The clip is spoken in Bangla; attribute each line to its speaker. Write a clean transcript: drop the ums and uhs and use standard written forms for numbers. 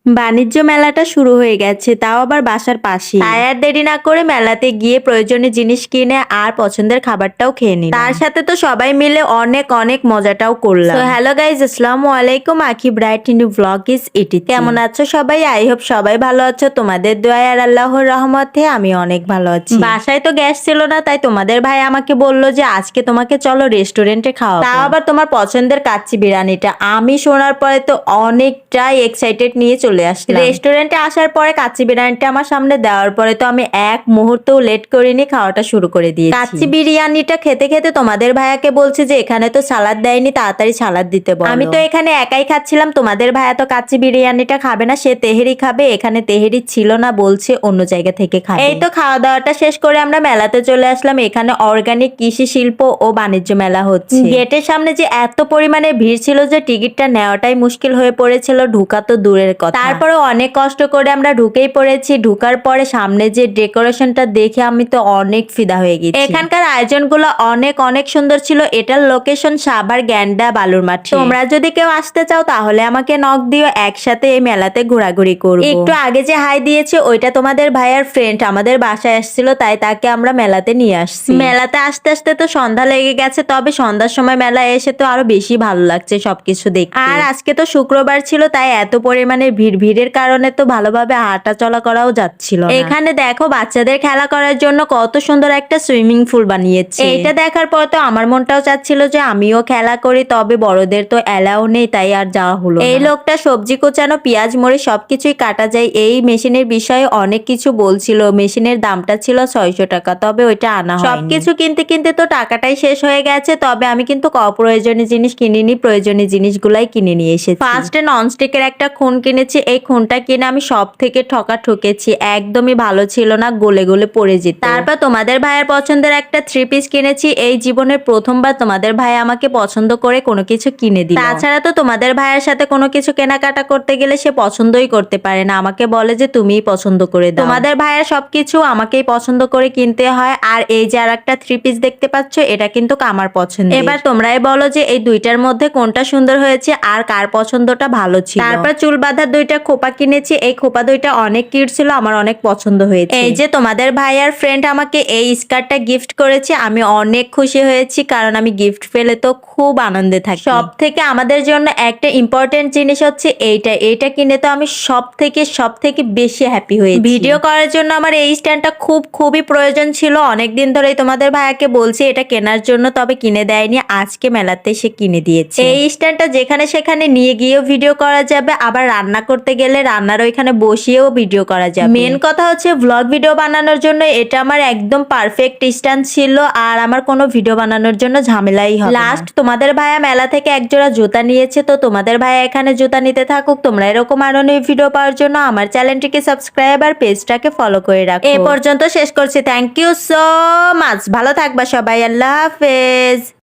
Speaker 1: বাণিজ্য মেলাটা শুরু হয়ে গেছে, তাও আবার বাসার পাশে। তাই আর দেরি না করে মেলাতে গিয়ে প্রয়োজনীয় জিনিস কিনে আর পছন্দের খাবারটাও খেয়ে নিলাম। তার সাথে তো সবাই মিলে অনেক অনেক মজাটাও করলাম। হ্যালো গাইজ, আসসালামু আলাইকুম। আখি ব্রাইট নিউ ব্লগ ইজ ইটি। কেমন আছো সবাই? আই হোপ সবাই ভালো আছো। তোমাদের দোয়ায় আর আল্লাহর রহমতে আমি অনেক ভালো আছি। বাসায় তো গ্যাস ছিল না, তাই তোমাদের ভাই আমাকে বললো যে আজকে তোমাকে চলো রেস্টুরেন্টে খাওয়া, তাও আবার তোমার পছন্দের কাচ্চি বিরিয়ানিটা। আমি শোনার পরে তো অনেকটাই এক্সাইটেড নিয়ে চলে আসলাম। রেস্টুরেন্টে আসার পরে কাচ্চি বিরিয়ানিটা আমার সামনে দেওয়ার পরে তো আমি এক মুহূর্তেও লেট করিনি, খাওয়াটা শুরু করে দিয়েছি। কাচ্চি বিরিয়ানিটা খেতে খেতে তোমাদের ভাইয়াকে বলছে যে এখানে তো সালাদ দেয়নি, তাড়াতাড়ি সালাদ দিতে বলো। আমি তো এখানে একাই খাচ্ছিলাম, তোমাদের ভাইয়া তো কাচ্চি বিরিয়ানিটা খাবে না, সে তেহেরি খাবে। এখানে তেহেরি ছিল না, বলছে অন্য জায়গা থেকে খাবে। এই তো খাওয়া দাওয়াটা শেষ করে আমরা মেলাতে চলে আসলাম। এখানে অর্গানিক কৃষি শিল্প ও বাণিজ্য মেলা হচ্ছে। গেটের সামনে যে এত পরিমাণে ভিড় ছিল যে টিকিটটা নেওয়াটাই মুশকিল হয়ে পড়েছিল, ঢুকা তো দূরের কথা। তারপরে অনেক কষ্ট করে আমরা ঢুকেই পড়েছি। ঢুকার পরে সামনে যে ডেকোরেশনটা দেখে আমি তো অনেক ফিদা হয়ে গেছি। এখানকার আয়োজনগুলো অনেক অনেক সুন্দর ছিল। এটার লোকেশন সাভার গ্যান্ডা বালুর মাঠ। তোমরা যদি কেউ আসতে চাও তাহলে আমাকে নক দিও, একসাথে এই মেলাতে ঘোরাঘুরি করব। একটু আগে যে হাই দিয়েছে ওইটা তোমাদের ভাইয়ার ফ্রেন্ড আমাদের বাসায় আসছিল, তাই তাকে আমরা মেলাতে নিয়ে আসছি। মেলাতে আসতে আসতে তো সন্ধ্যা লেগে গেছে, তবে সন্ধ্যার সময় মেলায় এসে তো আরো বেশি ভালো লাগছে সবকিছু দেখতে। আর আজকে তো শুক্রবার ছিল, তাই এত পরিমাণে ভিড়ের কারণে তো ভালোভাবে হাঁটা চলা করাও যাচ্ছিল না। এখানে দেখো বাচ্চাদের খেলা করার জন্য কত সুন্দর একটা সুইমিং পুল বানিয়েছে। এইটা দেখার পর তো আমার মনটাও চাচ্ছিল যে আমিও খেলা করি, তবে বড়দের তো এলাও নেই, তাই আর যাওয়া হলো। এই লোকটা সবজি কোচানো, পেঁয়াজ মরিচ সবকিছুই কাটা যায় এই মেশিনের বিষয়ে অনেক কিছু বলছিল। মেশিনের দামটা ছিল 600 টাকা, তবে ওইটা আনা হয়নি। সবকিছু কিনতে কিনতে তো টাকাটাই শেষ হয়ে গেছে, তবে আমি কিন্তু অপ্রয়োজনীয় জিনিস কিনিনি, প্রয়োজনীয় জিনিসগুলাই কিনে নিয়ে এসেছি। ফার্স্টে ননস্টিকের একটা খুন কিনেছি। এই খুনটা কিনে আমি সব থেকে ঠকেছি, একদমই ভালো ছিল না, গলে গলে পড়ে যেত। তারপর তোমাদের ভাইয়ের পছন্দের একটা 3 পিস কিনেছি। এই জীবনের প্রথমবার তোমাদের ভাই আমাকে পছন্দ করে কোনো কিছু কিনে দিল। তাছাড়া তো তোমাদের ভাইয়ের সাথে কোনো কিছু কেনাকাটা করতে গেলে সে পছন্দই করতে পারে না, আমাকে বলে যে তুমিই পছন্দ করে দাও। তোমাদের ভাইয়ের সবকিছু আমাকেই পছন্দ করে কিনতে হয়। আর এই যে আর একটা 3 পিস দেখতে পাচ্ছ, এটা কিন্তু আমার পছন্দ। এবার তোমরাই বলো যে এই দুইটার মধ্যে কোনটা সুন্দর হয়েছে আর কার পছন্দটা ভালো ছিল। তারপর চুল বাঁধার 2টা খোপা কিনেছি। এই খোপা 2টা অনেক কিউট ছিল, আমার অনেক পছন্দ হয়েছে। এই যে তোমাদের ভাই আর ফ্রেন্ড আমাকে এই স্কার্টটা গিফট করেছে, আমি অনেক খুশি হয়েছি, কারণ আমি গিফট পেলে তো খুব আনন্দে থাকি। সব থেকে আমাদের জন্য একটা ইম্পর্টেন্ট জিনিস হচ্ছে এইটা কিনে তো আমি সব থেকে বেশি হ্যাপি হয়েছি। ভিডিও করার জন্য আমার এই স্ট্যান্ডটা খুবই প্রয়োজন ছিল। অনেকদিন ধরেই তোমাদের ভাইয়াকে বলছি এটা কেনার জন্য, তবে কিনে দেয়নি। আজকে মেলাতে সে কিনে দিয়েছে। এই স্ট্যান্ডটা যেখানে সেখানে নিয়ে গিয়েও ভিডিও করা যাবে, আবার রান্না করতে গেলে রান্নার ওইখানে বসিয়েও ভিডিও করা যাবে। মেন কথা হচ্ছে ভ্লগ ভিডিও বানানোর জন্য এটা আমার একদম পারফেক্ট স্ট্যান্ড ছিল, আর আমার কোনো ভিডিও বানানোর জন্য ঝামেলাই হবে না। লাস্ট তোমাদের ভাইয়া মেলা থেকে একজোড়া জুতা নিয়েছে, তো তোমাদের ভাইয়া এখানে জুতা নিতে থাকুক। তোমরা এরকম আরো নিউ ভিডিও পাওয়ার জন্য আমার চ্যানেলটিকে সাবস্ক্রাইব আর পেজটাকে ফলো করে রাখো। এ পর্যন্ত শেষ করছি। Thank you so much. ভালো থাকবা সবাই। আল্লাহ হাফেজ।